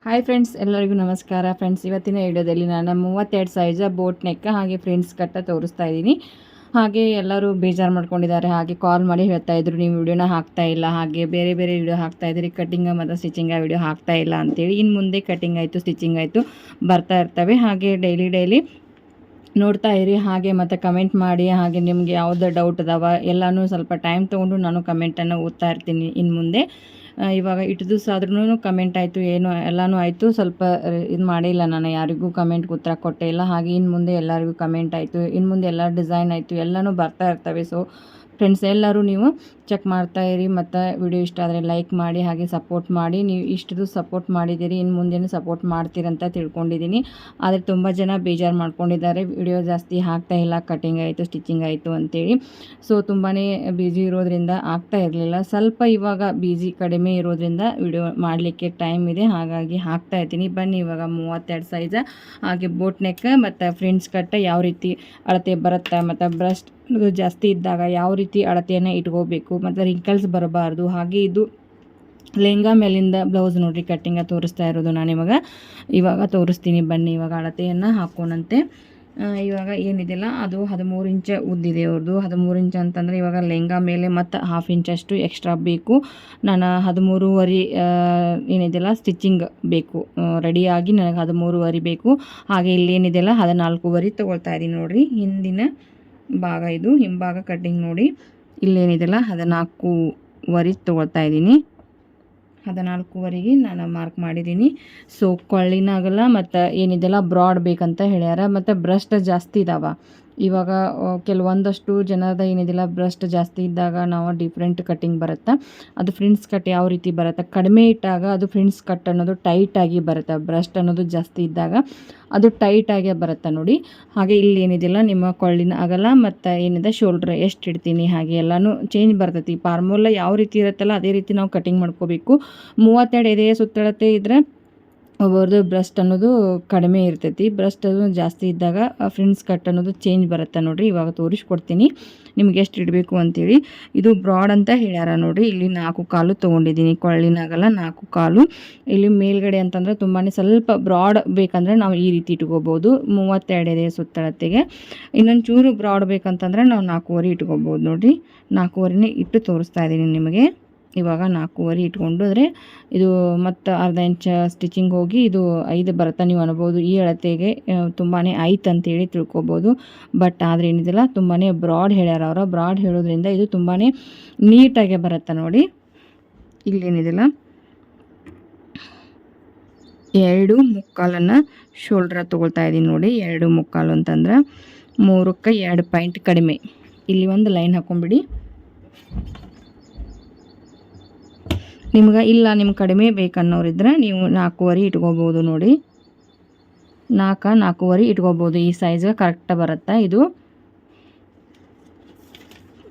Hi friends, ಎಲ್ಲರಿಗೂ ನಮಸ್ಕಾರ. Friends, ಇವತ್ತಿನ ವಿಡಿಯೋದಲ್ಲಿ ನಾನು 32 ಸೈಜ್ ಬೋಟ್ ನೆಕ್ ಹಾಗೆ ಫ್ರೆಂಡ್ಸ್ ಕಟ್ಟ ತೋರಿಸ್ತಾ ಇದ್ದೀನಿ. ಹಾಗೆ ಎಲ್ಲರೂ ಬೇಜಾರು ಮಾಡ್ಕೊಂಡಿದ್ದಾರೆ. ಹಾಗೆ ಕಾಲ್ ಮಾಡಿ ಹೇಳ್ತಾ ಇದ್ರು, ನೀವು ವಿಡಿಯೋನ ಹಾಕ್ತಾ ಇಲ್ಲ, ಹಾಗೆ ಬೇರೆ ಬೇರೆ ವಿಡಿಯೋ ಹಾಕ್ತಾ ಇದ್ರಿ, ಕಟ್ಟಿಂಗ್ ಮತ್ತು ಸ್ಟಿಚಿಂಗ್ ವಿಡಿಯೋ ಹಾಕ್ತಾ ಇಲ್ಲ ಅಂತೇಳಿ. ಇನ್ನು ಮುಂದೆ ಕಟ್ಟಿಂಗ್ ಆಯಿತು, ಸ್ಟಿಚಿಂಗ್ ಆಯಿತು ಬರ್ತಾ ಇರ್ತವೆ. ಹಾಗೆ ಡೈಲಿ ನೋಡ್ತಾ ಇರಿ. ಹಾಗೆ ಮತ್ತು ಕಮೆಂಟ್ ಮಾಡಿ. ಹಾಗೆ ನಿಮಗೆ ಯಾವುದೇ ಡೌಟ್ ಅದಾವ ಎಲ್ಲನೂ ಸ್ವಲ್ಪ ಟೈಮ್ ತೊಗೊಂಡು ನಾನು ಕಮೆಂಟನ್ನು ಓದ್ತಾ ಇರ್ತೀನಿ ಇನ್ನು ಮುಂದೆ. ಇವಾಗ ಇಟ್ಟು ದಿವಸ ಆದ್ರೂ ಕಮೆಂಟ್ ಆಯಿತು, ಏನು ಎಲ್ಲನೂ ಆಯಿತು, ಸ್ವಲ್ಪ ಇದು ಮಾಡಿಲ್ಲ, ನಾನು ಯಾರಿಗೂ ಕಮೆಂಟ್ ಉತ್ತರ ಕೊಟ್ಟೇ ಇಲ್ಲ. ಹಾಗೆ ಇನ್ನು ಮುಂದೆ ಎಲ್ಲರಿಗೂ ಕಮೆಂಟ್ ಆಯಿತು, ಇನ್ನು ಮುಂದೆ ಎಲ್ಲ ಡಿಸೈನ್ ಆಯಿತು, ಎಲ್ಲನೂ ಬರ್ತಾ ಇರ್ತವೆ. ಸೊ ಫ್ರೆಂಡ್ಸ್, ಎಲ್ಲರೂ ನೀವು ಚೆಕ್ ಮಾಡ್ತಾಯಿರಿ ಮತ್ತು ವಿಡಿಯೋ ಇಷ್ಟ ಆದರೆ ಲೈಕ್ ಮಾಡಿ, ಹಾಗೆ ಸಪೋರ್ಟ್ ಮಾಡಿ. ನೀವು ಇಷ್ಟು ಸಪೋರ್ಟ್ ಮಾಡಿದ್ದೀರಿ, ಇನ್ನು ಮುಂದೆನೂ ಸಪೋರ್ಟ್ ಮಾಡ್ತೀರಂತ ತಿಳ್ಕೊಂಡಿದ್ದೀನಿ. ಆದರೆ ತುಂಬ ಜನ ಬೇಜಾರು ಮಾಡ್ಕೊಂಡಿದ್ದಾರೆ, ವಿಡಿಯೋ ಜಾಸ್ತಿ ಹಾಕ್ತಾ ಇಲ್ಲ, ಕಟಿಂಗ್ ಆಯಿತು ಸ್ಟಿಚಿಂಗ್ ಆಯಿತು ಅಂತೇಳಿ. ಸೊ ತುಂಬಾ ಬ್ಯುಸಿ ಇರೋದ್ರಿಂದ ಆಗ್ತಾ ಇರಲಿಲ್ಲ. ಸ್ವಲ್ಪ ಇವಾಗ ಬ್ಯುಸಿ ಕಡಿಮೆ ಇರೋದ್ರಿಂದ ವಿಡಿಯೋ ಮಾಡಲಿಕ್ಕೆ ಟೈಮ್ ಇದೆ, ಹಾಗಾಗಿ ಹಾಕ್ತಾ ಇದ್ದೀನಿ. ಬನ್ನಿ ಇವಾಗ 32 ಸೈಜ್ ಹಾಗೆ ಬೋಟ್ ನೆಕ್ ಮತ್ತು ಫ್ರಿಂಟ್ಸ್ ಕಟ್ ಯಾವ ರೀತಿ ಅಳತೆ ಬರುತ್ತೆ ಮತ್ತು ಬ್ರಸ್ಟ್ ಜಾಸ್ತಿ ಇದ್ದಾಗ ಯಾವ ರೀತಿ ಅಳತೆಯನ್ನು ಇಟ್ಕೋಬೇಕು ಮತ್ತು ರಿಂಕಲ್ಸ್ ಬರಬಾರ್ದು. ಹಾಗೆ ಇದು ಲೆಹಂಗಾ ಮೇಲಿಂದ ಬ್ಲೌಸ್ ನೋಡಿರಿ ಕಟ್ಟಿಂಗ ತೋರಿಸ್ತಾ ಇರೋದು ನಾನು ಇವಾಗ ತೋರಿಸ್ತೀನಿ. ಬನ್ನಿ ಇವಾಗ ಅಳತೆಯನ್ನು ಹಾಕೋಣಂತೆ. ಇವಾಗ ಏನಿದೆಯಲ್ಲ ಅದು 13 ಇಂಚ್ ಉದ್ದಿದೆ ಅವ್ರದ್ದು. 13 ಇಂಚ್ ಅಂತಂದರೆ ಇವಾಗ ಲೆಹಂಗಾ ಮೇಲೆ ಮತ್ತು 1/2 ಇಂಚಷ್ಟು ಎಕ್ಸ್ಟ್ರಾ ಬೇಕು. ನಾನು 13.5 ಏನಿದೆಯಲ್ಲ ಸ್ಟಿಚಿಂಗ್ ಬೇಕು, ರೆಡಿಯಾಗಿ ನನಗೆ 13.5 ಬೇಕು. ಹಾಗೆ ಇಲ್ಲೇನಿದೆಯಲ್ಲ 14.5 ತೊಗೊಳ್ತಾ ಇದ್ದೀನಿ ನೋಡಿರಿ. ಹಿಂದಿನ ಭಾಗ ಇದು, ಹಿಂಭಾಗ ಕಟ್ಟಿಂಗ್ ನೋಡಿ. ಇಲ್ಲೇನಿದೆಯಲ್ಲ 14.5 ತೊಗೊಳ್ತಾ ಇದ್ದೀನಿ. 14.5ಗೆ ನಾನು ಮಾರ್ಕ್ ಮಾಡಿದ್ದೀನಿ. ಸೊ ಕೊಳ್ಳಿನಾಗಲ್ಲ ಮತ್ತು ಏನಿದೆಯಲ್ಲ ಬ್ರಾಡ್ ಬೇಕಂತ ಹೇಳ್ಯಾರ. ಮತ್ತು ಬ್ರಸ್ಟ್ ಜಾಸ್ತಿ ಇದ್ದಾವೆ ಇವಾಗ. ಕೆಲವೊಂದಷ್ಟು ಜನದ ಏನಿದೆಯಲ್ಲ ಬ್ರಸ್ಟ್ ಜಾಸ್ತಿ ಇದ್ದಾಗ ನಾವು ಡಿಫ್ರೆಂಟ್ ಕಟ್ಟಿಂಗ್ ಬರುತ್ತೆ. ಅದು ಫ್ರಿಂಟ್ಸ್ ಕಟ್ ಯಾವ ರೀತಿ ಬರುತ್ತೆ, ಕಡಿಮೆ ಇಟ್ಟಾಗ ಅದು ಫ್ರಿಂಟ್ಸ್ ಕಟ್ ಅನ್ನೋದು ಟೈಟಾಗಿ ಬರುತ್ತೆ. ಬ್ರಸ್ಟ್ ಅನ್ನೋದು ಜಾಸ್ತಿ ಇದ್ದಾಗ ಅದು ಟೈಟಾಗೇ ಬರುತ್ತೆ ನೋಡಿ. ಹಾಗೆ ಇಲ್ಲಿ ಏನಿದೆಯಲ್ಲ ನಿಮ್ಮ ಕೊಳ್ಳಿನ ಅಗಲ ಮತ್ತು ಏನಿದೆ ಶೋಲ್ಡ್ರ್ ಎಷ್ಟು ಇಡ್ತೀನಿ ಹಾಗೆ ಎಲ್ಲನೂ ಚೇಂಜ್ ಬರ್ತೈತಿ. ಫಾರ್ಮುಲಾ ಯಾವ ರೀತಿ ಇರುತ್ತಲ್ಲ ಅದೇ ರೀತಿ ನಾವು ಕಟಿಂಗ್ ಮಾಡ್ಕೋಬೇಕು. 32 ಎದೆಯ ಸುತ್ತಳತೆ ಇದ್ದರೆ ಒಬ್ಬರದು ಬ್ರಸ್ಟ್ ಅನ್ನೋದು ಕಡಿಮೆ ಇರ್ತೈತಿ. ಬ್ರಸ್ಟ್ ಅದು ಜಾಸ್ತಿ ಇದ್ದಾಗ ಫ್ರಿಂಟ್ಸ್ ಕಟ್ ಅನ್ನೋದು ಚೇಂಜ್ ಬರುತ್ತೆ ನೋಡಿರಿ. ಇವಾಗ ತೋರಿಸ್ಕೊಡ್ತೀನಿ ನಿಮ್ಗೆ ಎಷ್ಟು ಇಡಬೇಕು ಅಂತೇಳಿ. ಇದು ಬ್ರಾಡ್ ಅಂತ ಹೇಳ್ಯಾರ ನೋಡಿರಿ. ಇಲ್ಲಿ 4 ಕಾಲು ತೊಗೊಂಡಿದ್ದೀನಿ, ಕೊಳ್ಳಿನಾಗಲ್ಲ 4 ಕಾಲು. ಇಲ್ಲಿ ಮೇಲ್ಗಡೆ ಅಂತಂದರೆ ತುಂಬಾ ಸ್ವಲ್ಪ ಬ್ರಾಡ್ ಬೇಕಂದರೆ ನಾವು ಈ ರೀತಿ ಇಟ್ಕೋಬೋದು 32 ಎದೆಯ ಸುತ್ತಳತೆಗೆ. ಇನ್ನೊಂದು ಚೂರು ಬ್ರಾಡ್ ಬೇಕಂತಂದರೆ ನಾವು 4.5 ಇಟ್ಕೋಬೋದು ನೋಡಿರಿ. 4.5ನೇ ಇಟ್ಟು ತೋರಿಸ್ತಾ ಇದ್ದೀನಿ ನಿಮಗೆ. ಇವಾಗ 4.5 ಇಟ್ಕೊಂಡ್ರೆ ಇದು ಮತ್ತು ಅರ್ಧ ಇಂಚ್ ಸ್ಟಿಚಿಂಗ್ ಹೋಗಿ ಇದು 5 ಬರುತ್ತೆ. ನೀವು ಅನ್ಬೋದು ಈ ಅಳತೆಗೆ ತುಂಬಾ ಆಯ್ತು ಅಂತೇಳಿ ತಿಳ್ಕೊಬೋದು. ಬಟ್ ಆದರೆ ಏನಿದೆಯಲ್ಲ ತುಂಬಾ ಬ್ರಾಡ್ ಹೇಳ್ಯಾರ ಅವರು. ಬ್ರಾಡ್ ಹೇಳೋದ್ರಿಂದ ಇದು ತುಂಬಾ ನೀಟಾಗೆ ಬರುತ್ತೆ ನೋಡಿ. ಇಲ್ಲೇನಿದೆಯಲ್ಲ 2.25 ಶೋಲ್ಡ್ರ ತೊಗೊಳ್ತಾ ಇದ್ದೀನಿ ನೋಡಿ. 2.25 ಅಂತಂದ್ರೆ 3ಕ್ಕೆ 2 ಪಾಯಿಂಟ್ ಕಡಿಮೆ. ಇಲ್ಲಿ ಒಂದು ಲೈನ್ ಹಾಕೊಂಡ್ಬಿಡಿ. ನಿಮ್ಗೆ ಇಲ್ಲ ನಿಮ್ಗೆ ಕಡಿಮೆ ಬೇಕನ್ನೋರಿದ್ರೆ ನೀವು 4.5 ಇಟ್ಕೋಬೋದು ನೋಡಿ. 4.5 ಇಟ್ಕೋಬೋದು. ಈ ಸೈಜ್ ಕರೆಕ್ಟ್ ಬರುತ್ತೆ. ಇದು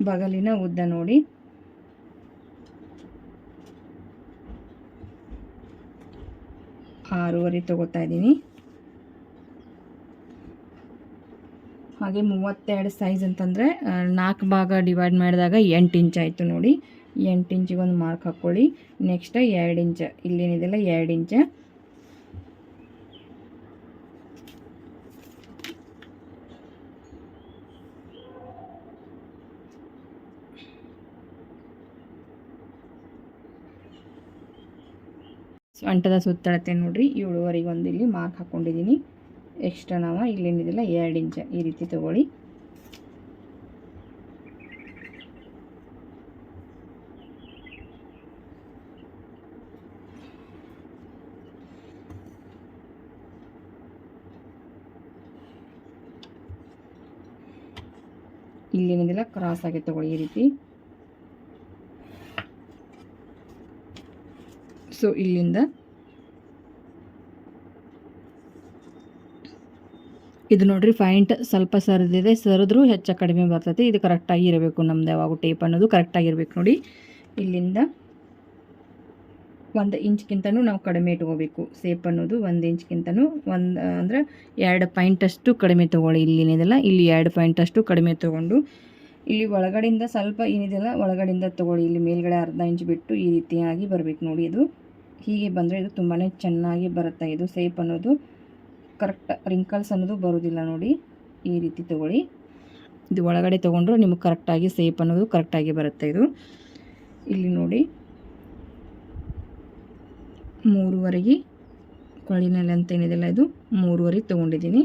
ಬಗಲಿನ ಉದ್ದ ನೋಡಿ. 6.5 ತೊಗೋತಾ ಇದ್ದೀನಿ. ಹಾಗೆ 32 ಸೈಜ್ ಅಂತಂದರೆ 4 ಭಾಗ ಡಿವೈಡ್ ಮಾಡಿದಾಗ 8 ಇಂಚ್ ಆಯಿತು ನೋಡಿ. 8 ಇಂಚಿಗೆ ಒಂದು ಮಾರ್ಕ್ ಹಾಕ್ಕೊಳ್ಳಿ. ನೆಕ್ಸ್ಟ್ 2 ಇಂಚ್ ಇಲ್ಲೇನಿದೆಯಲ್ಲ 2 ಇಂಚ್. ಸೊಂಟದ ಸುತ್ತಳತೆ ನೋಡಿರಿ 7.5 ಒಂದು ಇಲ್ಲಿ ಮಾರ್ಕ್ ಹಾಕ್ಕೊಂಡಿದ್ದೀನಿ. ಎಕ್ಸ್ಟ್ರಾ ನಾವು ಇಲ್ಲೇನಿದೆಯಲ್ಲ 2 ಇಂಚ್ ಈ ರೀತಿ ತೊಗೊಳ್ಳಿ. ಇಲ್ಲೇನಿದೆಯಲ್ಲ ಕ್ರಾಸ್ ಆಗಿ ತೊಗೊಳ್ಳಿ ಈ ರೀತಿ. ಸೊ ಇಲ್ಲಿಂದ ಇದು ನೋಡ್ರಿ ಪಾಯಿಂಟ್ ಸ್ವಲ್ಪ ಸರಿದಿದೆ, ಸರಿದ್ರೂ ಹೆಚ್ಚು ಕಡಿಮೆ ಬರ್ತೈತಿ. ಇದು ಕರೆಕ್ಟಾಗಿ ಇರಬೇಕು. ನಮ್ದು ಯಾವಾಗ ಟೇಪ್ ಅನ್ನೋದು ಕರೆಕ್ಟಾಗಿರ್ಬೇಕು ನೋಡಿ. ಇಲ್ಲಿಂದ 1 ಇಂಚ್ಗಿಂತನೂ ನಾವು ಕಡಿಮೆ ಇಟ್ಕೋಬೇಕು. ಸೇಪ್ ಅನ್ನೋದು 1 ಇಂಚ್ಗಿಂತನೂ ಅಂದರೆ 2 ಪಾಯಿಂಟಷ್ಟು ಕಡಿಮೆ ತೊಗೊಳ್ಳಿ. ಇಲ್ಲಿನಿದೆಲ್ಲ ಇಲ್ಲಿ 2 ಪಾಯಿಂಟಷ್ಟು ಕಡಿಮೆ ತೊಗೊಂಡು ಇಲ್ಲಿ ಒಳಗಡೆಯಿಂದ ಸ್ವಲ್ಪ ಏನಿದೆಯಲ್ಲ ಒಳಗಡೆಯಿಂದ ತೊಗೊಳ್ಳಿ. ಇಲ್ಲಿ ಮೇಲ್ಗಡೆ ಅರ್ಧ ಇಂಚ್ ಬಿಟ್ಟು ಈ ರೀತಿಯಾಗಿ ಬರಬೇಕು ನೋಡಿ. ಇದು ಹೀಗೆ ಬಂದರೆ ಇದು ತುಂಬಾ ಚೆನ್ನಾಗಿ ಬರುತ್ತೆ. ಇದು ಸೇಪ್ ಅನ್ನೋದು ಕರೆಕ್ಟ್ ರಿಂಕಲ್ಸ್ ಅನ್ನೋದು ಬರೋದಿಲ್ಲ ನೋಡಿ. ಈ ರೀತಿ ತೊಗೊಳ್ಳಿ. ಇದು ಒಳಗಡೆ ತೊಗೊಂಡ್ರು ನಿಮಗೆ ಕರೆಕ್ಟಾಗಿ ಸೇಪ್ ಅನ್ನೋದು ಕರೆಕ್ಟಾಗಿ ಬರುತ್ತೆ. ಇದು ಇಲ್ಲಿ ನೋಡಿ 3ವರೆಗೆ ಕೊಳ್ಳಿನಲ್ಲಿ ಅಂತ ಏನಿದೆಲ್ಲ ಇದು 3ವರೆಗೆ ತೊಗೊಂಡಿದ್ದೀನಿ.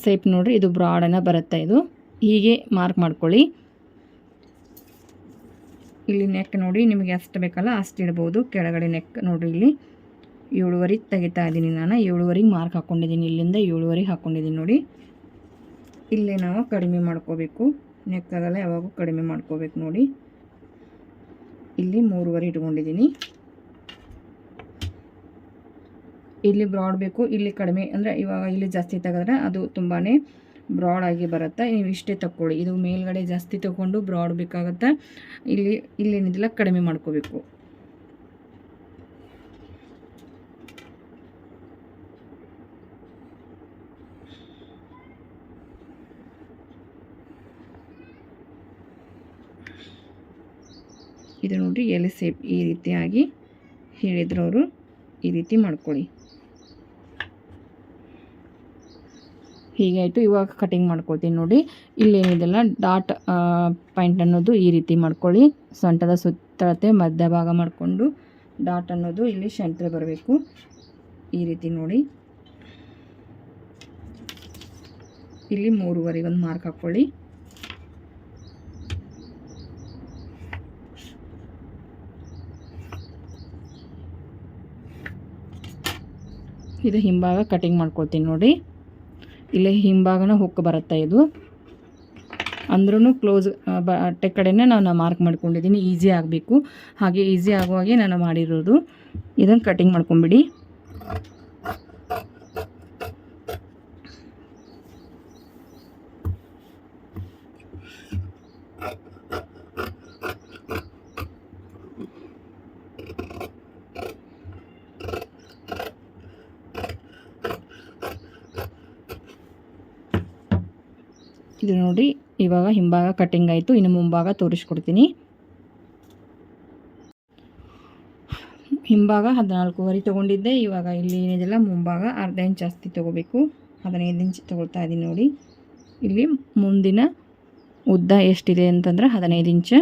ಸೇಪ್ ನೋಡಿರಿ ಇದು ಬ್ರಾಡನ್ನು ಬರುತ್ತೆ. ಇದು ಹೀಗೆ ಮಾರ್ಕ್ ಮಾಡ್ಕೊಳ್ಳಿ. ಇಲ್ಲಿ ನೆಕ್ ನೋಡಿ ನಿಮಗೆ ಎಷ್ಟು ಬೇಕಲ್ಲ ಅಷ್ಟು ಇಡ್ಬೋದು. ಕೆಳಗಡೆ ನೆಕ್ ನೋಡಿರಿ ಇಲ್ಲಿ 7ವರೆಗೆ ತೆಗಿತಾ ಇದ್ದೀನಿ ನಾನು. 7ವರೆಗೆ ಮಾರ್ಕ್ ಹಾಕ್ಕೊಂಡಿದ್ದೀನಿ. ಇಲ್ಲಿಂದ 7ವರೆಗೆ ಹಾಕ್ಕೊಂಡಿದ್ದೀನಿ ನೋಡಿ. ಇಲ್ಲೇ ನಾವು ಕಡಿಮೆ ಮಾಡ್ಕೋಬೇಕು. ನೆಕ್ ಆಗಲ್ಲ ಯಾವಾಗೂ ಕಡಿಮೆ ಮಾಡ್ಕೋಬೇಕು ನೋಡಿ. ಇಲ್ಲಿ 3ವರೆ ಇಟ್ಕೊಂಡಿದ್ದೀನಿ. ಇಲ್ಲಿ ಬ್ರಾಡ್ ಬೇಕು, ಇಲ್ಲಿ ಕಡಿಮೆ ಅಂದರೆ ಇವಾಗ ಇಲ್ಲಿ ಜಾಸ್ತಿ ತೆಗೆದ್ರೆ ಅದು ತುಂಬಾ ಬ್ರಾಡಾಗಿ ಬರುತ್ತೆ. ನೀವು ಇಷ್ಟೇ ತಗೊಳ್ಳಿ. ಇದು ಮೇಲ್ಗಡೆ ಜಾಸ್ತಿ ತೊಗೊಂಡು ಬ್ರಾಡ್ ಬೇಕಾಗುತ್ತೆ. ಇಲ್ಲೇನಿದಿಲ್ಲ ಕಡಿಮೆ ಮಾಡ್ಕೋಬೇಕು. ಇದು ನೋಡಿರಿ ಎಲೆ ಸೇಪ್ ಈ ರೀತಿಯಾಗಿ ಹೇಳಿದ್ರು ಅವರು. ಈ ರೀತಿ ಮಾಡ್ಕೊಳ್ಳಿ. ಹೀಗಾಯಿತು. ಇವಾಗ ಕಟಿಂಗ್ ಮಾಡ್ಕೊಳ್ತೀನಿ ನೋಡಿ. ಇಲ್ಲೇನಿದೆಲ್ಲ ಡಾಟ್ ಪಾಯಿಂಟ್ ಅನ್ನೋದು ಈ ರೀತಿ ಮಾಡ್ಕೊಳ್ಳಿ. ಸೊಂಟದ ಸುತ್ತಳತೆ ಮಧ್ಯಭಾಗ ಮಾಡಿಕೊಂಡು ಡಾಟ್ ಅನ್ನೋದು ಇಲ್ಲಿ ಸೆಂಟ್ರ್ ಬರಬೇಕು. ಈ ರೀತಿ ನೋಡಿ. ಇಲ್ಲಿ 3ವರೆಗೆ ಒಂದು ಮಾರ್ಕ್ ಹಾಕ್ಕೊಳ್ಳಿ. ಇದು ಹಿಂಭಾಗ ಕಟಿಂಗ್ ಮಾಡ್ಕೊಳ್ತೀನಿ ನೋಡಿ. ಇಲ್ಲಿ ಹಿಂಭಾಗನ ಹುಕ್ ಬರುತ್ತೆ. ಇದು ಅಂದ್ರೂ ಕ್ಲೋಸ್ ಬಟ್ಟೆ ಕಡೆನೇ ನಾನು ಮಾರ್ಕ್ ಮಾಡ್ಕೊಂಡಿದ್ದೀನಿ. ಈಸಿ ಆಗಬೇಕು. ಹಾಗೆ ಈಸಿ ಆಗುವಾಗೆ ನಾನು ಮಾಡಿರೋದು. ಇದನ್ನು ಕಟಿಂಗ್ ಮಾಡ್ಕೊಂಬಿಡಿ. ಇದು ನೋಡಿ ಇವಾಗ ಹಿಂಭಾಗ ಕಟಿಂಗ್ ಆಯಿತು. ಇನ್ನು ಮುಂಭಾಗ ತೋರಿಸ್ಕೊಡ್ತೀನಿ. ಹಿಂಭಾಗ 14ವರೆ ತೊಗೊಂಡಿದ್ದೆ. ಇವಾಗ ಇಲ್ಲಿ ಏನಿದೆಲ್ಲ ಮುಂಭಾಗ ಅರ್ಧ ಇಂಚ್ ಜಾಸ್ತಿ ತೊಗೋಬೇಕು. 15 ಇಂಚ್ ತೊಗೊಳ್ತಾ ಇದ್ದೀನಿ ನೋಡಿ. ಇಲ್ಲಿ ಮುಂದಿನ ಉದ್ದ ಎಷ್ಟಿದೆ ಅಂತಂದ್ರೆ 15 ಇಂಚ್.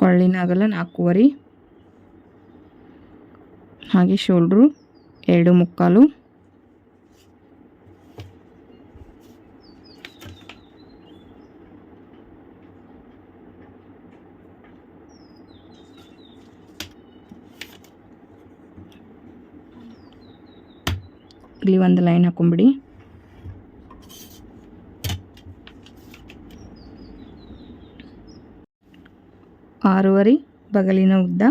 ಕೊಳ್ಳಿನ ಅಗಲ 4ವರೆ. ಹಾಗೆ ಶೋಲ್ಡ್ರು 2.25. ಇಲ್ಲಿ ಒಂದು ಲೈನ್ ಹಾಕೊಂಬಿಡಿ. ಆರೂವರೆ ಬಗಲಿನ ಉದ್ದ.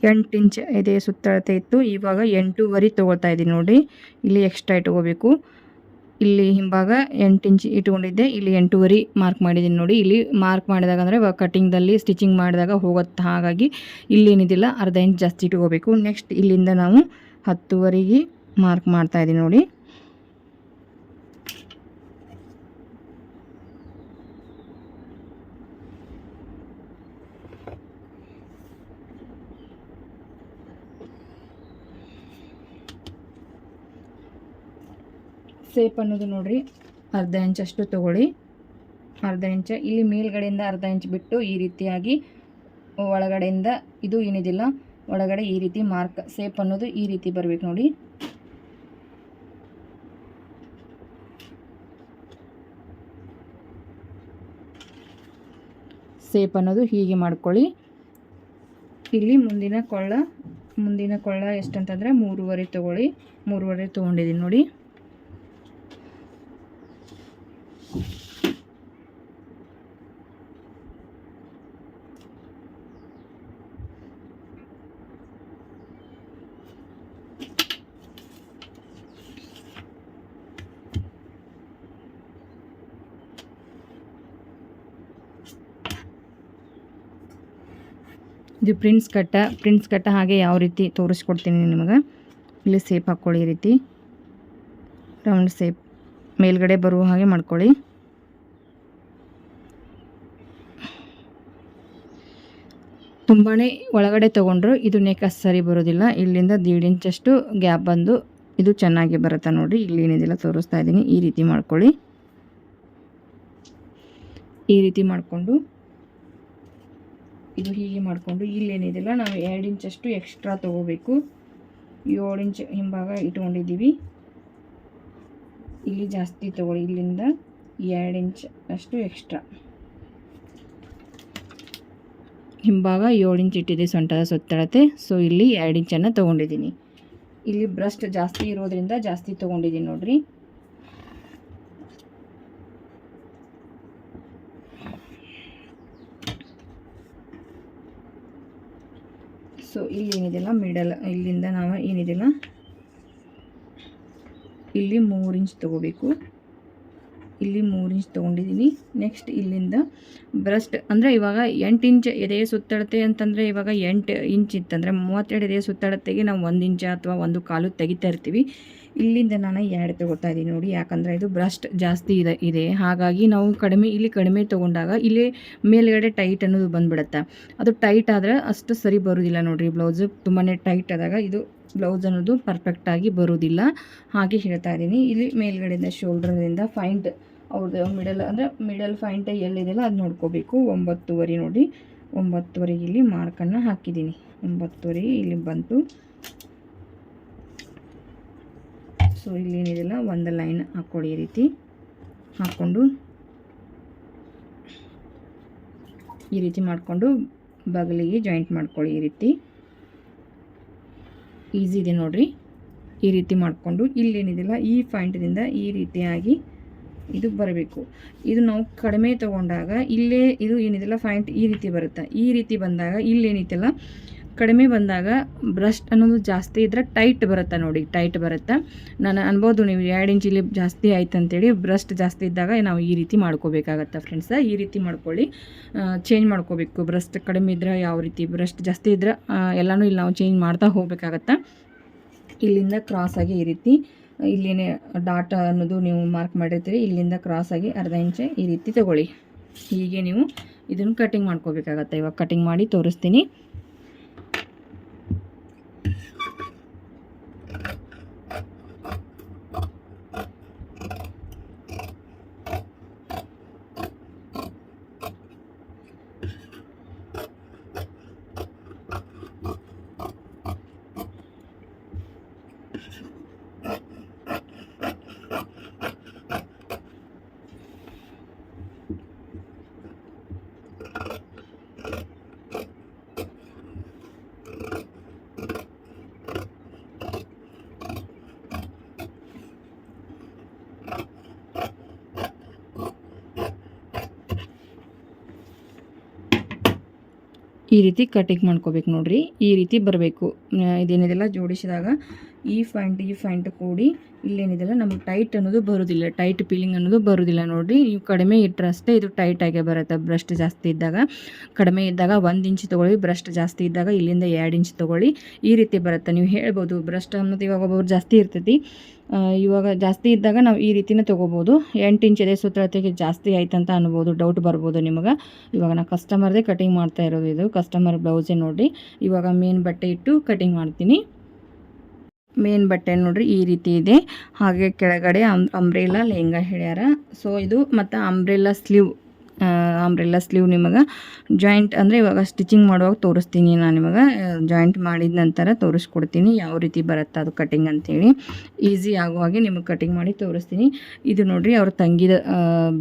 ಎಂಟು ಇಂಚ್ ಎದೆ ಸುತ್ತಳತೆ ಇತ್ತು. ಇವಾಗ 8ವರೆ ತೊಗೊಳ್ತಾ ಇದ್ದೀನಿ ನೋಡಿ. ಇಲ್ಲಿ ಎಕ್ಸ್ಟ್ರಾ ಇಟ್ಕೋಬೇಕು. ಇಲ್ಲಿ ಹಿಂಭಾಗ 8 ಇಂಚ್ ಇಟ್ಕೊಂಡಿದ್ದೆ. ಇಲ್ಲಿ 8ವರೆ ಮಾರ್ಕ್ ಮಾಡಿದ್ದೀನಿ ನೋಡಿ. ಇಲ್ಲಿ ಮಾರ್ಕ್ ಮಾಡಿದಾಗ ಅಂದರೆ ಕಟಿಂಗ್ದಲ್ಲಿ ಸ್ಟಿಚಿಂಗ್ ಮಾಡಿದಾಗ ಹೋಗುತ್ತೆ. ಹಾಗಾಗಿ ಇಲ್ಲೇನಿದಿಲ್ಲ ಅರ್ಧ ಇಂಚ್ ಜಾಸ್ತಿ ಇಟ್ಕೋಬೇಕು. ನೆಕ್ಸ್ಟ್ ಇಲ್ಲಿಂದ ನಾವು 10ವರೆಗೆ ಮಾರ್ಕ್ ಮಾಡ್ತಾಯಿದ್ದೀನಿ ನೋಡಿ. ಸೇಪ್ ಅನ್ನೋದು ನೋಡಿರಿ ಅರ್ಧ ಇಂಚಷ್ಟು ತೊಗೊಳ್ಳಿ. ಅರ್ಧ ಇಂಚ ಇಲ್ಲಿ ಮೇಲ್ಗಡೆಯಿಂದ ಅರ್ಧ ಇಂಚ್ ಬಿಟ್ಟು ಈ ರೀತಿಯಾಗಿ ಒಳಗಡೆಯಿಂದ ಇದು ಏನಿದಿಲ್ಲ ಒಳಗಡೆ ಈ ರೀತಿ ಮಾರ್ಕ್ ಸೇಪ್ ಅನ್ನೋದು ಈ ರೀತಿ ಬರಬೇಕು ನೋಡಿ. ಸೇಪ್ ಅನ್ನೋದು ಹೀಗೆ ಮಾಡ್ಕೊಳ್ಳಿ. ಇಲ್ಲಿ ಮುಂದಿನ ಕೊಳ್ಳ ಎಷ್ಟಂತಂದರೆ 3ವರೆ ತೊಗೊಳ್ಳಿ. 3ವರೆ ತೊಗೊಂಡಿದ್ದೀನಿ ನೋಡಿ. ಇದು ಪ್ರಿನ್ಸ್ ಕಟ್ಟ ಹಾಗೆ ಯಾವ ರೀತಿ ತೋರಿಸ್ಕೊಡ್ತೀನಿ ನಿಮಗೆ. ಇಲ್ಲಿ ಸೇಪ್ ಹಾಕ್ಕೊಳ್ಳಿ, ಈ ರೀತಿ ರೌಂಡ್ ಸೇಪ್ ಮೇಲ್ಗಡೆ ಬರುವ ಹಾಗೆ ಮಾಡ್ಕೊಳ್ಳಿ. ತುಂಬಾ ಒಳಗಡೆ ತೊಗೊಂಡ್ರು ಇದು ನೆಕ್ ಸರಿ ಬರೋದಿಲ್ಲ. ಇಲ್ಲಿಂದ 1.5 ಇಂಚಷ್ಟು ಗ್ಯಾಪ್ ಬಂದು ಇದು ಚೆನ್ನಾಗಿ ಬರುತ್ತೆ ನೋಡಿ. ಇಲ್ಲಿ ಏನಿದೆಲ್ಲ ತೋರಿಸ್ತಾ ಇದ್ದೀನಿ, ಈ ರೀತಿ ಮಾಡ್ಕೊಳ್ಳಿ. ಈ ರೀತಿ ಮಾಡಿಕೊಂಡು ಇದು ಹೀಗೆ ಮಾಡಿಕೊಂಡು ಇಲ್ಲೇನಿದೆಯಲ್ಲ ನಾವು 2 ಇಂಚಷ್ಟು ಎಕ್ಸ್ಟ್ರಾ ತೊಗೋಬೇಕು. 7 ಇಂಚ್ ಹಿಂಭಾಗ ಇಟ್ಕೊಂಡಿದ್ದೀವಿ. ಇಲ್ಲಿ ಜಾಸ್ತಿ ತೊಗೊಳ್ಳಿ, ಇಲ್ಲಿಂದ 2 ಇಂಚ್ ಅಷ್ಟು ಎಕ್ಸ್ಟ್ರಾ. ಹಿಂಭಾಗ 7 ಇಂಚ್ ಇಟ್ಟಿದೆ ಸೊಂಟದ ಸುತ್ತಳತೆ. ಸೊ ಇಲ್ಲಿ 2 ಇಂಚನ್ನು ತೊಗೊಂಡಿದ್ದೀನಿ. ಇಲ್ಲಿ ಬ್ರಸ್ಟ್ ಜಾಸ್ತಿ ಇರೋದ್ರಿಂದ ಜಾಸ್ತಿ ತೊಗೊಂಡಿದ್ದೀನಿ ನೋಡ್ರಿ. ಸೊ ಇಲ್ಲಿ ಏನಿದೆಯಲ್ಲ ಮಿಡಲ್, ಇಲ್ಲಿಂದ ನಾವು ಏನಿದೆಯಲ್ಲ ಇಲ್ಲಿ 3 ಇಂಚ್ ತೊಗೋಬೇಕು. ಇಲ್ಲಿ 3 ಇಂಚ್ ತೊಗೊಂಡಿದ್ದೀನಿ. ನೆಕ್ಸ್ಟ್ ಇಲ್ಲಿಂದ ಬ್ರಸ್ಟ್ ಅಂದರೆ ಇವಾಗ 8 ಇಂಚ್ ಎದೆಯ ಸುತ್ತಳತೆ ಅಂತಂದರೆ ಇವಾಗ 8 ಇಂಚ್ ಇತ್ತಂದರೆ 32 ಎದೆಯ ಸುತ್ತಳತೆಗೆ ನಾವು 1 ಇಂಚ್ ಅಥವಾ 1.25 ತೆಗಿತಾ ಇರ್ತೀವಿ. ಇಲ್ಲಿಂದ ನಾನು 2 ತೊಗೋತಾ ಇದ್ದೀನಿ ನೋಡಿ. ಯಾಕಂದರೆ ಇದು ಬ್ರಸ್ಟ್ ಜಾಸ್ತಿ ಇದೆ ಹಾಗಾಗಿ ನಾವು ಕಡಿಮೆ ತೊಗೊಂಡಾಗ ಇಲ್ಲಿ ಮೇಲ್ಗಡೆ ಟೈಟ್ ಅನ್ನೋದು ಬಂದುಬಿಡುತ್ತೆ. ಅದು ಟೈಟ್ ಆದರೆ ಅಷ್ಟು ಸರಿ ಬರೋದಿಲ್ಲ ನೋಡಿರಿ. ಬ್ಲೌಸು ತುಂಬಾ ಟೈಟ್ ಆದಾಗ ಇದು ಬ್ಲೌಸ್ ಅನ್ನೋದು ಪರ್ಫೆಕ್ಟಾಗಿ ಬರೋದಿಲ್ಲ. ಹಾಗೆ ಹೇಳ್ತಾ ಇದ್ದೀನಿ. ಇಲ್ಲಿ ಮೇಲ್ಗಡೆಯಿಂದ ಶೋಲ್ಡ್ರಿಂದ ಫೈಂಟ್ ಅವ್ರದ್ದು ಮಿಡಲ್ ಫೈಂಟ್ ಎಲ್ಲಿದೆಯಲ್ಲ ಅದು ನೋಡ್ಕೋಬೇಕು. 9.5 ನೋಡಿ, 9.5 ಇಲ್ಲಿ ಮಾರ್ಕನ್ನು ಹಾಕಿದ್ದೀನಿ. 9.5 ಇಲ್ಲಿ ಬಂತು. ಸೊ ಇಲ್ಲಿ ಏನಿದೆಯಲ್ಲ ಒಂದು ಲೈನ್ ಹಾಕ್ಕೊಳ್ಳಿ, ಈ ರೀತಿ ಹಾಕ್ಕೊಂಡು ಈ ರೀತಿ ಮಾಡಿಕೊಂಡು ಬಗಲಿಗೆ ಜಾಯಿಂಟ್ ಮಾಡ್ಕೊಳ್ಳಿ. ಈ ರೀತಿ ಈಸಿ ಇದೆ ನೋಡಿರಿ. ಈ ರೀತಿ ಮಾಡಿಕೊಂಡು ಇಲ್ಲೇನಿದೆಯಲ್ಲ ಈ ಪಾಯಿಂಟ್ದಿಂದ ಈ ರೀತಿಯಾಗಿ ಇದು ಬರಬೇಕು. ಇದು ನಾವು ಕಡಿಮೆ ತೊಗೊಂಡಾಗ ಇಲ್ಲೇ ಇದು ಏನಿದೆಯಲ್ಲ ಪಾಯಿಂಟ್ ಈ ರೀತಿ ಬರುತ್ತೆ. ಈ ರೀತಿ ಬಂದಾಗ ಇಲ್ಲೇನಿದೆಯಲ್ಲ ಕಡಿಮೆ ಬಂದಾಗ ಬ್ರಸ್ಟ್ ಅನ್ನೋದು ಜಾಸ್ತಿ ಇದ್ದರೆ ಟೈಟ್ ಬರುತ್ತೆ ನೋಡಿ, ಟೈಟ್ ಬರುತ್ತೆ. ನಾನು ಅನ್ಬೋದು ನೀವು 2 ಇಂಚ್ ಇಲ್ಲಿ ಜಾಸ್ತಿ ಆಯ್ತು ಅಂತೇಳಿ. ಬ್ರಸ್ಟ್ ಜಾಸ್ತಿ ಇದ್ದಾಗ ನಾವು ಈ ರೀತಿ ಮಾಡ್ಕೋಬೇಕಾಗತ್ತೆ ಫ್ರೆಂಡ್ಸ. ಈ ರೀತಿ ಮಾಡ್ಕೊಳ್ಳಿ, ಚೇಂಜ್ ಮಾಡ್ಕೋಬೇಕು. ಬ್ರಸ್ಟ್ ಕಡಿಮೆ ಇದ್ದರೆ ಯಾವ ರೀತಿ, ಬ್ರಸ್ಟ್ ಜಾಸ್ತಿ ಇದ್ದರೆ ಎಲ್ಲನೂ ಇಲ್ಲಿ ನಾವು ಚೇಂಜ್ ಮಾಡ್ತಾ ಹೋಗಬೇಕಾಗತ್ತೆ. ಇಲ್ಲಿಂದ ಕ್ರಾಸಾಗಿ ಈ ರೀತಿ ಇಲ್ಲೇನೇ ಡಾಟ್ ಅನ್ನೋದು ನೀವು ಮಾರ್ಕ್ ಮಾಡಿರ್ತೀರಿ, ಇಲ್ಲಿಂದ ಕ್ರಾಸಾಗಿ ಅರ್ಧ ಇಂಚ್ ಈ ರೀತಿ ತಗೊಳ್ಳಿ. ಹೀಗೆ ನೀವು ಇದನ್ನು ಕಟಿಂಗ್ ಮಾಡ್ಕೋಬೇಕಾಗತ್ತೆ. ಇವಾಗ ಕಟಿಂಗ್ ಮಾಡಿ ತೋರಿಸ್ತೀನಿ. ಈ ರೀತಿ ಕಟಿಂಗ್ ಮಾಡ್ಕೋಬೇಕು ನೋಡ್ರಿ. ಈ ರೀತಿ ಬರಬೇಕು. ಇದೇನಿದೆಲ್ಲ ಜೋಡಿಸಿದಾಗ ಈ ಪಾಯಿಂಟ್ ಕೂಡಿ ಇಲ್ಲೇನಿದೆಲ್ಲ ನಮಗೆ ಟೈಟ್ ಅನ್ನೋದು ಬರೋದಿಲ್ಲ, ಟೈಟ್ ಫೀಲಿಂಗ್ ಅನ್ನೋದು ಬರೋದಿಲ್ಲ ನೋಡಿರಿ. ನೀವು ಕಡಿಮೆ ಇಟ್ಟರಷ್ಟೇ ಇದು ಟೈಟಾಗೆ ಬರುತ್ತೆ. ಬ್ರಸ್ಟ್ ಜಾಸ್ತಿ ಇದ್ದಾಗ, ಕಡಿಮೆ ಇದ್ದಾಗ 1 ಇಂಚ್ ತೊಗೊಳ್ಳಿ, ಬ್ರಸ್ಟ್ ಜಾಸ್ತಿ ಇದ್ದಾಗ ಇಲ್ಲಿಂದ 2 ಇಂಚ್ ತೊಗೊಳ್ಳಿ. ಈ ರೀತಿ ಬರುತ್ತೆ. ನೀವು ಹೇಳ್ಬೋದು ಬ್ರಸ್ಟ್ ಅನ್ನೋದು ಇವಾಗ ಒಬ್ಬೊಬ್ರು ಜಾಸ್ತಿ ಇರ್ತೈತಿ, ಇವಾಗ ಜಾಸ್ತಿ ಇದ್ದಾಗ ನಾವು ಈ ರೀತಿನೇ ತೊಗೋಬೋದು. 8 ಇಂಚ್ ಎದೆ ಸುತ್ತಳತೆಗೆ ಜಾಸ್ತಿ ಆಯ್ತಂತ ಅನ್ಬೋದು, ಡೌಟ್ ಬರ್ಬೋದು ನಿಮಗೆ. ಇವಾಗ ನಾನು ಕಸ್ಟಮರ್ದೇ ಕಟಿಂಗ್ ಮಾಡ್ತಾ ಇರೋದು, ಇದು ಕಸ್ಟಮರ್ ಬ್ಲೌಸೇ ನೋಡಿರಿ. ಇವಾಗ ಮೇನ್ ಬಟ್ಟೆ ಇಟ್ಟು ಕಟಿಂಗ್ ಮಾಡ್ತೀನಿ. ಮೇನ್ ಬಟ್ಟೆ ನೋಡ್ರಿ ಈ ರೀತಿ ಇದೆ. ಹಾಗೆ ಕೆಳಗಡೆ ಅಂಬ್ರೆಲಾ ಲೆಹಂಗಾ ಹೇಳ್ಯಾರ. ಸೊ ಇದು ಮತ್ತು ಅಂಬ್ರೆಲಾ ಸ್ಲೀವ್ ನಿಮಗೆ ಜಾಯಿಂಟ್ ಅಂದರೆ ಇವಾಗ ಸ್ಟಿಚಿಂಗ್ ಮಾಡುವಾಗ ತೋರಿಸ್ತೀನಿ. ನಾನು ನಿಮಗೆ ಜಾಯಿಂಟ್ ಮಾಡಿದ ನಂತರ ತೋರಿಸ್ಕೊಡ್ತೀನಿ ಯಾವ ರೀತಿ ಬರುತ್ತೆ ಅದು ಕಟಿಂಗ್ ಅಂತೇಳಿ. ಈಸಿ ಆಗುವಾಗೆ ನಿಮಗೆ ಕಟಿಂಗ್ ಮಾಡಿ ತೋರಿಸ್ತೀನಿ. ಇದು ನೋಡಿರಿ ಅವ್ರ ತಂಗಿದ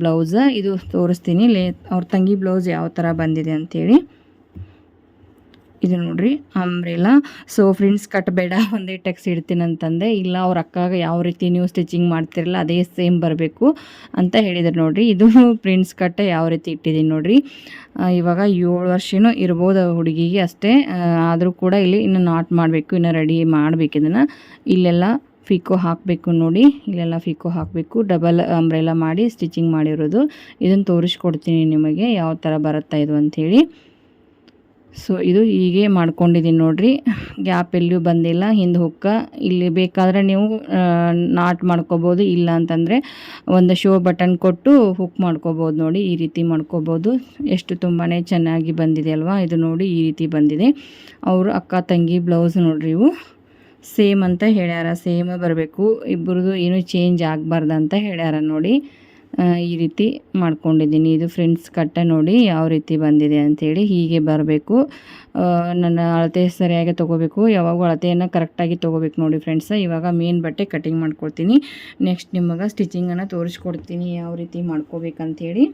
ಬ್ಲೌಸ್, ಇದು ತೋರಿಸ್ತೀನಿ ಅವ್ರ ತಂಗಿ ಬ್ಲೌಸ್ ಯಾವ ಥರ ಬಂದಿದೆ ಅಂಥೇಳಿ. ಇದು ನೋಡ್ರಿ ಅಂಬ್ರೆಲಾ. ಸೊ ಫ್ರೆಂಡ್ಸ್ ಕಟ್ಟಬೇಡ, ಒಂದೇ ಟೆಕ್ಸ್ ಇಡ್ತೀನಿ ಅಂತಂದೆ. ಇಲ್ಲ ಅವ್ರ ಅಕ್ಕಾಗ ಯಾವ ರೀತಿ ನೀವು ಸ್ಟಿಚಿಂಗ್ ಮಾಡ್ತಿರಲ್ಲ ಅದೇ ಸೇಮ್ ಬರಬೇಕು ಅಂತ ಹೇಳಿದ್ರು ನೋಡ್ರಿ. ಇದು ಪ್ರಿನ್ಸ್ ಕಟ್ಟ ಯಾವ ರೀತಿ ಇಟ್ಟಿದ್ದೀನಿ ನೋಡ್ರಿ. ಇವಾಗ 7 ವರ್ಷನೂ ಇರ್ಬೋದು ಹುಡುಗಿಗೆ ಅಷ್ಟೇ. ಆದರೂ ಕೂಡ ಇಲ್ಲಿ ಇನ್ನು ನಾಟ್ ಮಾಡಬೇಕು, ಇನ್ನು ರೆಡಿ ಮಾಡಬೇಕು. ಇದನ್ನು ಇಲ್ಲೆಲ್ಲ ಫಿಕೋ ಹಾಕಬೇಕು ನೋಡಿ, ಇಲ್ಲೆಲ್ಲ ಫಿಕೋ ಹಾಕಬೇಕು. ಡಬಲ್ ಅಂಬ್ರೆಲಾ ಮಾಡಿ ಸ್ಟಿಚಿಂಗ್ ಮಾಡಿರೋದು. ಇದನ್ನು ತೋರಿಸ್ಕೊಡ್ತೀನಿ ನಿಮಗೆ ಯಾವ ಥರ ಬರುತ್ತಾ ಇದು ಅಂಥೇಳಿ. ಸೊ ಇದು ಹೀಗೆ ಮಾಡ್ಕೊಂಡಿದ್ದೀನಿ ನೋಡಿರಿ, ಗ್ಯಾಪ್ ಎಲ್ಲಿಯೂ ಬಂದಿಲ್ಲ. ಹಿಂದೆ ಹುಕ್ಕ ಇಲ್ಲಿ ಬೇಕಾದರೆ ನೀವು ನಾಟ್ ಮಾಡ್ಕೋಬೋದು, ಇಲ್ಲ ಅಂತಂದರೆ ಒಂದು ಶೋ ಬಟನ್ ಕೊಟ್ಟು ಹುಕ್ ಮಾಡ್ಕೋಬೋದು. ನೋಡಿ ಈ ರೀತಿ ಮಾಡ್ಕೋಬೋದು. ಎಷ್ಟು ತುಂಬಾ ಚೆನ್ನಾಗಿ ಬಂದಿದೆ ಅಲ್ವಾ. ಇದು ನೋಡಿ ಈ ರೀತಿ ಬಂದಿದೆ. ಅವರು ಅಕ್ಕ ತಂಗಿ ಬ್ಲೌಸ್ ನೋಡ್ರಿ, ಇವು ಸೇಮ್ ಅಂತ ಹೇಳ್ಯಾರ, ಸೇಮ್ ಬರಬೇಕು, ಇಬ್ಬರದು ಏನೂ ಚೇಂಜ್ ಆಗಬಾರ್ದು ಅಂತ ಹೇಳ್ಯಾರ. ನೋಡಿ ಈ ರೀತಿ ಮಾಡ್ಕೊಂಡಿದ್ದೀನಿ. ಇದು ಫ್ರೆಂಡ್ಸ್ ಕಟ್ಟ ನೋಡಿ ಯಾವ ರೀತಿ ಬಂದಿದೆ ಅಂಥೇಳಿ. ಹೀಗೆ ಬರಬೇಕು. ನನ್ನ ಅಳತೆ ಸರಿಯಾಗಿ ತೊಗೋಬೇಕು, ಯಾವಾಗೂ ಅಳತೆಯನ್ನು ಕರೆಕ್ಟಾಗಿ ತೊಗೋಬೇಕು ನೋಡಿ ಫ್ರೆಂಡ್ಸ್. ಇವಾಗ ಮೇನ್ ಬಟ್ಟೆ ಕಟಿಂಗ್ ಮಾಡ್ಕೊಳ್ತೀನಿ. ನೆಕ್ಸ್ಟ್ ನಿಮಗೆ ಸ್ಟಿಚಿಂಗನ್ನು ತೋರಿಸ್ಕೊಡ್ತೀನಿ ಯಾವ ರೀತಿ ಮಾಡ್ಕೋಬೇಕಂಥೇಳಿ.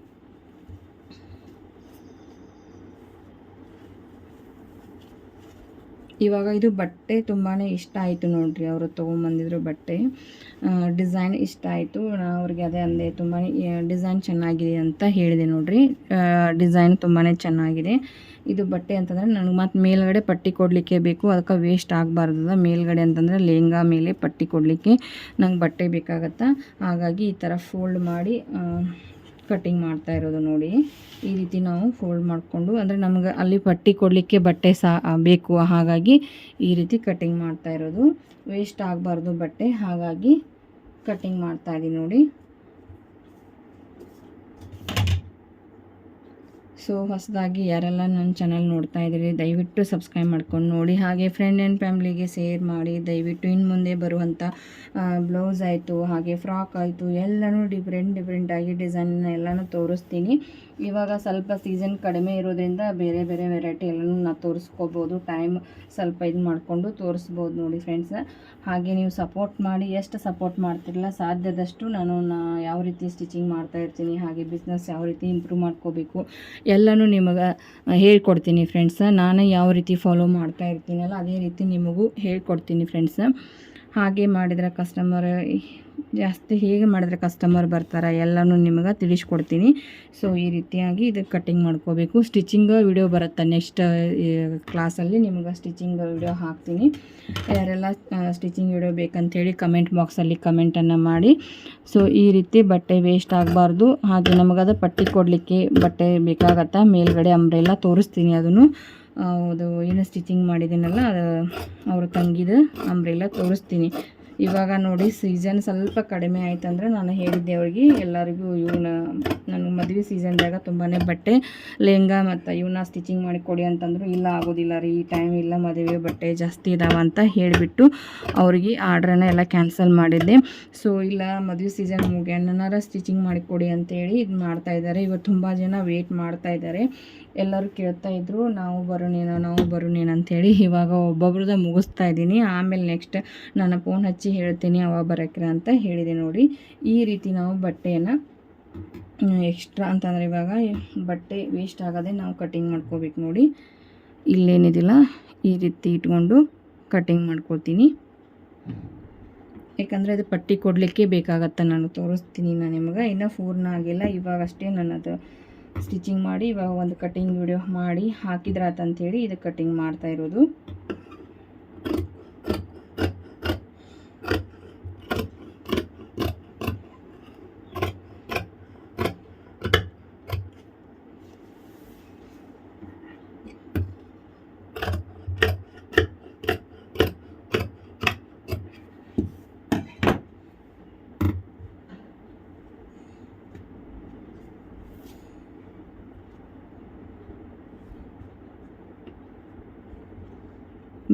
ಇವಾಗ ಇದು ಬಟ್ಟೆ ತುಂಬಾ ಇಷ್ಟ ಆಯಿತು ನೋಡಿರಿ. ಅವರು ತೊಗೊಂಬಂದಿದ್ರು ಬಟ್ಟೆ, ಡಿಸೈನ್ ಇಷ್ಟ ಆಯಿತು. ನಾನು ಅವ್ರಿಗೆ ಅದೇ ಅಂದೆ, ತುಂಬಾ ಡಿಸೈನ್ ಚೆನ್ನಾಗಿದೆ ಅಂತ ಹೇಳಿದೆ ನೋಡಿರಿ. ಡಿಸೈನ್ ತುಂಬಾ ಚೆನ್ನಾಗಿದೆ. ಇದು ಬಟ್ಟೆ ಅಂತಂದರೆ ನನಗೆ ಮತ್ತು ಮೇಲ್ಗಡೆ ಪಟ್ಟಿ ಕೊಡಲಿಕ್ಕೆ ಬೇಕು, ಅದಕ್ಕೆ ವೇಸ್ಟ್ ಆಗಬಾರ್ದು. ಮೇಲ್ಗಡೆ ಅಂತಂದರೆ ಲೆಹಂಗಾ ಮೇಲೆ ಪಟ್ಟಿ ಕೊಡಲಿಕ್ಕೆ ನಂಗೆ ಬಟ್ಟೆ ಬೇಕಾಗತ್ತೆ. ಹಾಗಾಗಿ ಈ ಥರ ಫೋಲ್ಡ್ ಮಾಡಿ ಕಟ್ಟಿಂಗ್ ಮಾಡ್ತಾ ಇರೋದು ನೋಡಿ. ಈ ರೀತಿ ನಾವು ಫೋಲ್ಡ್ ಮಾಡಿಕೊಂಡು, ಅಂದರೆ ನಮ್ಗೆ ಅಲ್ಲಿ ಪಟ್ಟಿ ಕೊಡಲಿಕ್ಕೆ ಬಟ್ಟೆ ಬೇಕು, ಹಾಗಾಗಿ ಈ ರೀತಿ ಕಟ್ಟಿಂಗ್ ಮಾಡ್ತಾ ಇರೋದು. ವೇಸ್ಟ್ ಆಗಬಾರ್ದು ಬಟ್ಟೆ, ಹಾಗಾಗಿ ಕಟ್ಟಿಂಗ್ ಮಾಡ್ತಾ ಇದ್ದೀನಿ ನೋಡಿ. ಸೊ ಹೊಸದಾಗಿ ಯಾರೆಲ್ಲ ನನ್ನ ಚಾನಲ್ ನೋಡ್ತಾ ಇದ್ದೀರಿ ದಯವಿಟ್ಟು ಸಬ್ಸ್ಕ್ರೈಬ್ ಮಾಡ್ಕೊಂಡು ನೋಡಿ. ಹಾಗೆ ಫ್ರೆಂಡ್ ಆ್ಯಂಡ್ ಫ್ಯಾಮ್ಲಿಗೆ ಶೇರ್ ಮಾಡಿ ದಯವಿಟ್ಟು. ಇನ್ನು ಮುಂದೆ ಬರುವಂಥ ಬ್ಲೌಸ್ ಆಯಿತು, ಹಾಗೆ ಫ್ರಾಕ್ ಆಯಿತು, ಎಲ್ಲನೂ ಡಿಫ್ರೆಂಟಾಗಿ ಡಿಸೈನ್ನ ಎಲ್ಲನೂ ತೋರಿಸ್ತೀನಿ. ಇವಾಗ ಸ್ವಲ್ಪ ಸೀಸನ್ ಕಡಿಮೆ ಇರೋದ್ರಿಂದ ಬೇರೆ ಬೇರೆ ವೆರೈಟಿ ಎಲ್ಲನೂ ನಾವು ತೋರಿಸ್ಕೋಬೋದು. ಟೈಮ್ ಸ್ವಲ್ಪ ಇದು ಮಾಡಿಕೊಂಡು ತೋರಿಸ್ಬೋದು ನೋಡಿ ಫ್ರೆಂಡ್ಸ್. ಹಾಗೆ ನೀವು ಸಪೋರ್ಟ್ ಮಾಡಿ, ಎಷ್ಟು ಸಪೋರ್ಟ್ ಮಾಡ್ತಿರಲ್ಲ ಸಾಧ್ಯದಷ್ಟು ನಾನು ಯಾವ ರೀತಿ ಸ್ಟಿಚಿಂಗ್ ಮಾಡ್ತಾಯಿರ್ತೀನಿ, ಹಾಗೆ ಬಿಸ್ನೆಸ್ ಯಾವ ರೀತಿ ಇಂಪ್ರೂವ್ ಮಾಡ್ಕೋಬೇಕು ಎಲ್ಲನೂ ನಿಮಗೆ ಹೇಳ್ಕೊಡ್ತೀನಿ ಫ್ರೆಂಡ್ಸ. ನಾನು ಯಾವ ರೀತಿ ಫಾಲೋ ಮಾಡ್ತಾ ಇರ್ತೀನಲ್ಲ ಅದೇ ರೀತಿ ನಿಮಗೂ ಹೇಳ್ಕೊಡ್ತೀನಿ ಫ್ರೆಂಡ್ಸ. ಹಾಗೆ ಮಾಡಿದರೆ ಕಸ್ಟಮರ್ ಜಾಸ್ತಿ, ಹೇಗೆ ಮಾಡಿದ್ರೆ ಕಸ್ಟಮರ್ ಬರ್ತಾರೆ ಎಲ್ಲನೂ ನಿಮಗೆ ತಿಳಿಸ್ಕೊಡ್ತೀನಿ. ಸೊ ಈ ರೀತಿಯಾಗಿ ಇದು ಕಟ್ಟಿಂಗ್ ಮಾಡ್ಕೋಬೇಕು. ಸ್ಟಿಚಿಂಗ್ ವಿಡಿಯೋ ಬರುತ್ತೆ ನೆಕ್ಸ್ಟ್ ಕ್ಲಾಸಲ್ಲಿ, ನಿಮಗೆ ಸ್ಟಿಚಿಂಗ್ ವಿಡಿಯೋ ಹಾಕ್ತೀನಿ. ಯಾರೆಲ್ಲ ಸ್ಟಿಚಿಂಗ್ ವಿಡಿಯೋ ಬೇಕಂತೇಳಿ ಕಮೆಂಟ್ ಬಾಕ್ಸಲ್ಲಿ ಕಮೆಂಟನ್ನು ಮಾಡಿ. ಸೊ ಈ ರೀತಿ ಬಟ್ಟೆ ವೇಸ್ಟ್ ಆಗಬಾರ್ದು. ಹಾಗೆ ನಮಗದು ಪಟ್ಟಿ ಕೊಡಲಿಕ್ಕೆ ಬಟ್ಟೆ ಬೇಕಾಗತ್ತಾ, ಮೇಲ್ಗಡೆ ಅಂಬ್ರೆಲ್ಲ ತೋರಿಸ್ತೀನಿ. ಅದನ್ನು ಅದು ಏನು ಸ್ಟಿಚಿಂಗ್ ಮಾಡಿದ್ದೀನಲ್ಲ ಅದು ಅವ್ರ ತಂಗಿದ ಅಂಬ್ರೆಲ್ಲ ತೋರಿಸ್ತೀನಿ. ಇವಾಗ ನೋಡಿ ಸೀಸನ್ ಸ್ವಲ್ಪ ಕಡಿಮೆ ಆಯ್ತಂದ್ರೆ ನಾನು ಹೇಳಿದ್ದೆ ಅವ್ರಿಗೆ ಎಲ್ಲರಿಗೂ, ಇವನ್ನ ನನಗೆ ಮದುವೆ ಸೀಸನ್ದಾಗ ತುಂಬಾ ಬಟ್ಟೆ ಲೆಹಂಗಾ ಮತ್ತು ಇವನ್ನ ಸ್ಟಿಚಿಂಗ್ ಮಾಡಿ ಕೊಡಿ ಅಂತಂದರು. ಇಲ್ಲ ಆಗೋದಿಲ್ಲ ರೀ, ಈ ಟೈಮ್ ಇಲ್ಲ, ಮದುವೆ ಬಟ್ಟೆ ಜಾಸ್ತಿ ಇದಾವೆ ಅಂತ ಹೇಳಿಬಿಟ್ಟು ಅವ್ರಿಗೆ ಆರ್ಡ್ರನ್ನ ಎಲ್ಲ ಕ್ಯಾನ್ಸಲ್ ಮಾಡಿದ್ದೆ. ಸೊ ಇಲ್ಲ ಮದುವೆ ಸೀಸನ್ ಮುಗಿಯಣ್ಣನಾರ ಸ್ಟಿಚಿಂಗ್ ಮಾಡಿ ಕೊಡಿ ಅಂತೇಳಿ ಇದು ಮಾಡ್ತಾಯಿದ್ದಾರೆ. ಇವತ್ತು ತುಂಬ ಜನ ವೇಟ್ ಮಾಡ್ತಾಯಿದ್ದಾರೆ. ಎಲ್ಲರೂ ಕೇಳ್ತಾ ಇದ್ರು ನಾವು ಬರೋಣೇನು ಅಂಥೇಳಿ. ಇವಾಗ ಒಬ್ಬೊಬ್ರದ ಮುಗಿಸ್ತಾ ಇದ್ದೀನಿ, ಆಮೇಲೆ ನೆಕ್ಸ್ಟ್ ನನ್ನ ಫೋನ್ ಹಚ್ಚಿ ಹೇಳ್ತೀನಿ ಅವಾಗ ಬರೋಕ್ರೆ ಅಂತ ಹೇಳಿದೆ ನೋಡಿ. ಈ ರೀತಿ ನಾವು ಬಟ್ಟೆಯನ್ನು ಎಕ್ಸ್ಟ್ರಾ ಅಂತಂದರೆ ಇವಾಗ ಬಟ್ಟೆ ವೇಸ್ಟ್ ಆಗೋದೇ ನಾವು ಕಟ್ಟಿಂಗ್ ಮಾಡ್ಕೋಬೇಕು ನೋಡಿ. ಇಲ್ಲೇನಿದಿಲ್ಲ ಈ ರೀತಿ ಇಟ್ಕೊಂಡು ಕಟ್ಟಿಂಗ್ ಮಾಡ್ಕೊಳ್ತೀನಿ. ಯಾಕಂದರೆ ಅದು ಪಟ್ಟಿ ಕೊಡಲಿಕ್ಕೆ ಬೇಕಾಗತ್ತೆ. ನಾನು ತೋರಿಸ್ತೀನಿ ನಿಮಗೆ, ಇನ್ನೂ ಪೂರ್ಣ ಆಗಿಲ್ಲ. ಇವಾಗಷ್ಟೇ ನನ್ನದು ಸ್ಟಿಚಿಂಗ್ ಮಾಡಿ ಇವಾಗ ಒಂದು ಕಟ್ಟಿಂಗ್ ವಿಡಿಯೋ ಮಾಡಿ ಹಾಕಿದ್ರಾತಂಥೇಳಿ ಇದು ಕಟ್ಟಿಂಗ್ ಮಾಡ್ತಾ ಇರೋದು.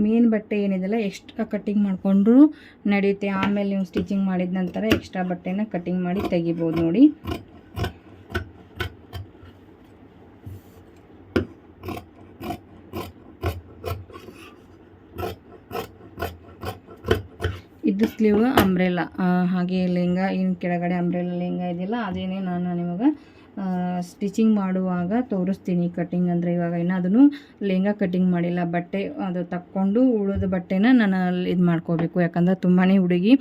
ಮೇನ್ ಬಟ್ಟೆ ಏನಿದೆಲ್ಲ ಎಕ್ಸ್ಟ್ರಾ ಕಟ್ಟಿಂಗ್ ಮಾಡಿಕೊಂಡ್ರು ನಡೆಯುತ್ತೆ. ಆಮೇಲೆ ನೀವು ಸ್ಟಿಚಿಂಗ್ ಮಾಡಿದ ನಂತರ ಎಕ್ಸ್ಟ್ರಾ ಬಟ್ಟೆನ ಕಟ್ಟಿಂಗ್ ಮಾಡಿ ತೆಗಿಬೋದು ನೋಡಿ. ಇದು ಸ್ಲೀವ್ ಅಂಬ್ರೆಲ್ಲ, ಹಾಗೆ ಲೆಹಂಗಾ ಇನ್ನು ಕೆಳಗಡೆ ಅಂಬ್ರೆಲ್ಲ ಲೆಹಂಗಾ ಇದೆಯಲ್ಲ ಅದೇನೇ ನಾನು ನಿಮಗೆ ಸ್ಟಿಚಿಂಗ್ ಮಾಡುವಾಗ ತೋರಿಸ್ತೀನಿ. ಕಟ್ಟಿಂಗ್ ಅಂದರೆ ಇವಾಗ ಇನ್ನೂ ಅದನ್ನು ಲೆಹಂಗಾ ಕಟ್ಟಿಂಗ್ ಮಾಡಿಲ್ಲ, ಬಟ್ಟೆ ಅದು ತಕ್ಕೊಂಡು ಉಳಿದ ಬಟ್ಟೆನ ನಾನು ಇದು ಮಾಡ್ಕೋಬೇಕು. ಯಾಕಂದ್ರೆ ತುಂಬಾ ಹುಡುಗಿ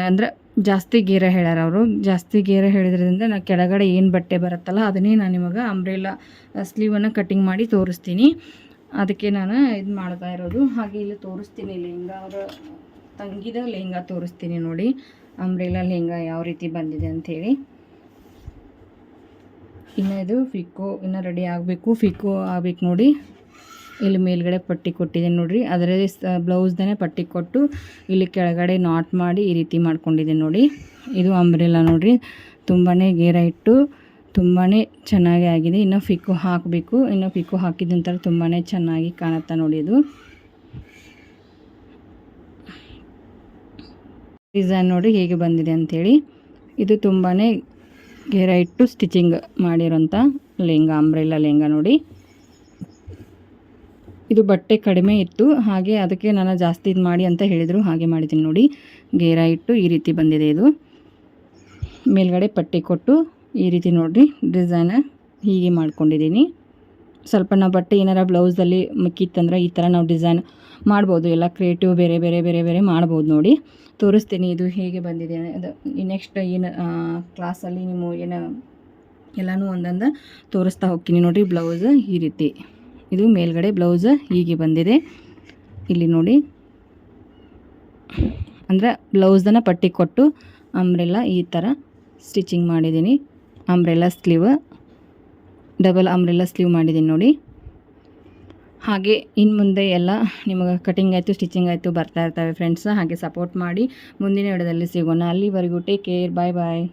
ಅಂದರೆ ಜಾಸ್ತಿ ಗೇರ ಹೇಳ್ಯಾರ ಅವರು. ಜಾಸ್ತಿ ಗೇರ ಹೇಳಿದ್ರಿಂದ ನಾನು ಕೆಳಗಡೆ ಏನು ಬಟ್ಟೆ ಬರುತ್ತಲ್ಲ ಅದನ್ನೇ ನಾನು ನಿಮಗೆ ಅಂಬ್ರೆಲ್ಲ ಸ್ಲೀವನ್ನು ಕಟ್ಟಿಂಗ್ ಮಾಡಿ ತೋರಿಸ್ತೀನಿ. ಅದಕ್ಕೆ ನಾನು ಇದು ಮಾಡ್ತಾ ಇರೋದು. ಹಾಗೆ ಇಲ್ಲಿ ತೋರಿಸ್ತೀನಿ ಲೆಹಂಗಾ, ಅವರ ತಂಗಿದ ಲೆಹಂಗಾ ತೋರಿಸ್ತೀನಿ ನೋಡಿ. ಅಂಬ್ರೆಲ್ಲ ಲೆಹಂಗಾ ಯಾವ ರೀತಿ ಬಂದಿದೆ ಅಂಥೇಳಿ. ಇನ್ನು ಇದು ಫಿಕೋ ಇನ್ನೂ ರೆಡಿ ಆಗಬೇಕು, ಫಿಕೋ ಆಗಬೇಕು ನೋಡಿ. ಇಲ್ಲಿ ಮೇಲ್ಗಡೆ ಪಟ್ಟಿ ಕೊಟ್ಟಿದ್ದೀನಿ ನೋಡಿರಿ, ಅದರಲ್ಲಿ ಬ್ಲೌಸ್ದೇ ಪಟ್ಟಿ ಕೊಟ್ಟು ಇಲ್ಲಿ ಕೆಳಗಡೆ ನಾಟ್ ಮಾಡಿ ಈ ರೀತಿ ಮಾಡ್ಕೊಂಡಿದ್ದೀನಿ ನೋಡಿ. ಇದು ಅಂಬ್ರೆಲಾ ನೋಡಿರಿ, ತುಂಬಾ ಗೇರ ಇಟ್ಟು ತುಂಬಾ ಚೆನ್ನಾಗಿ ಆಗಿದೆ. ಇನ್ನು ಪಿಕ್ಕು ಹಾಕಬೇಕು, ಇನ್ನು ಪಿಕ್ಕು ಹಾಕಿದ ನಂತರ ತುಂಬಾ ಚೆನ್ನಾಗಿ ಕಾಣುತ್ತಾ ನೋಡಿ. ಇದು ಡಿಸೈನ್ ನೋಡಿ ಹೇಗೆ ಬಂದಿದೆ ಅಂಥೇಳಿ. ಇದು ತುಂಬಾ ಗೇರ ಇಟ್ಟು ಸ್ಟಿಚಿಂಗ್ ಮಾಡಿರೋಂಥ ಲೆಹಂಗಾ, ಅಂಬ್ರೆಲಾ ಲೆಹಂಗಾ ನೋಡಿ. ಇದು ಬಟ್ಟೆ ಕಡಿಮೆ ಇತ್ತು, ಹಾಗೆ ಅದಕ್ಕೆ ನಾನು ಜಾಸ್ತಿ ಇದು ಮಾಡಿ ಅಂತ ಹೇಳಿದರು, ಹಾಗೆ ಮಾಡಿದ್ದೀನಿ ನೋಡಿ. ಗೇರ ಇಟ್ಟು ಈ ರೀತಿ ಬಂದಿದೆ. ಇದು ಮೇಲ್ಗಡೆ ಪಟ್ಟಿ ಕೊಟ್ಟು ಈ ರೀತಿ ನೋಡಿರಿ ಡಿಸೈನ್ ಹೀಗೆ ಮಾಡ್ಕೊಂಡಿದ್ದೀನಿ. ಸ್ವಲ್ಪ ನಾವು ಬಟ್ಟೆ ಏನಾರ ಬ್ಲೌಸಲ್ಲಿ ಮಿಕ್ಕಿತ್ತಂದ್ರೆ ಈ ಥರ ನಾವು ಡಿಸೈನ್ ಮಾಡ್ಬೋದು, ಎಲ್ಲ ಕ್ರಿಯೇಟಿವ್ ಬೇರೆ ಬೇರೆ ಬೇರೆ ಬೇರೆ ಮಾಡ್ಬೋದು ನೋಡಿ. ತೋರಿಸ್ತೀನಿ ಇದು ಹೇಗೆ ಬಂದಿದೆ. ಅದು ನೆಕ್ಸ್ಟ್ ಏನು ಕ್ಲಾಸಲ್ಲಿ ನೀವು ಏನು ಎಲ್ಲನೂ ಒಂದೊಂದು ತೋರಿಸ್ತಾ ಹೋಗ್ತೀನಿ ನೋಡಿ. ಬ್ಲೌಸ್ ಈ ರೀತಿ, ಇದು ಮೇಲ್ಗಡೆ ಬ್ಲೌಸ್ ಹೀಗೆ ಬಂದಿದೆ. ಇಲ್ಲಿ ನೋಡಿ, ಅಂದರೆ ಬ್ಲೌಸನ್ನು ಪಟ್ಟಿ ಕೊಟ್ಟು ಅಂಬ್ರೆಲಾ ಈ ಥರ ಸ್ಟಿಚಿಂಗ್ ಮಾಡಿದ್ದೀನಿ. Umbrella sleeve, double umbrella sleeve ಮಾಡಿದ್ದೀನಿ ನೋಡಿ. ಹಾಗೆ ಇನ್ನು ಮುಂದೆ ಎಲ್ಲ ನಿಮಗೆ ಕಟಿಂಗ್ ಆಯಿತು, ಸ್ಟಿಚಿಂಗ್ ಆಯಿತು ಬರ್ತಾ ಇರ್ತವೆ ಫ್ರೆಂಡ್ಸ್. ಹಾಗೆ ಸಪೋರ್ಟ್ ಮಾಡಿ ಮುಂದಿನ ವಿಡಿಯೋದಲ್ಲಿ ಸಿಗೋಣ. ಅಲ್ಲಿವರೆಗೂ ಟೇಕ್ ಕೇರ್, ಬಾಯ್ ಬಾಯ್.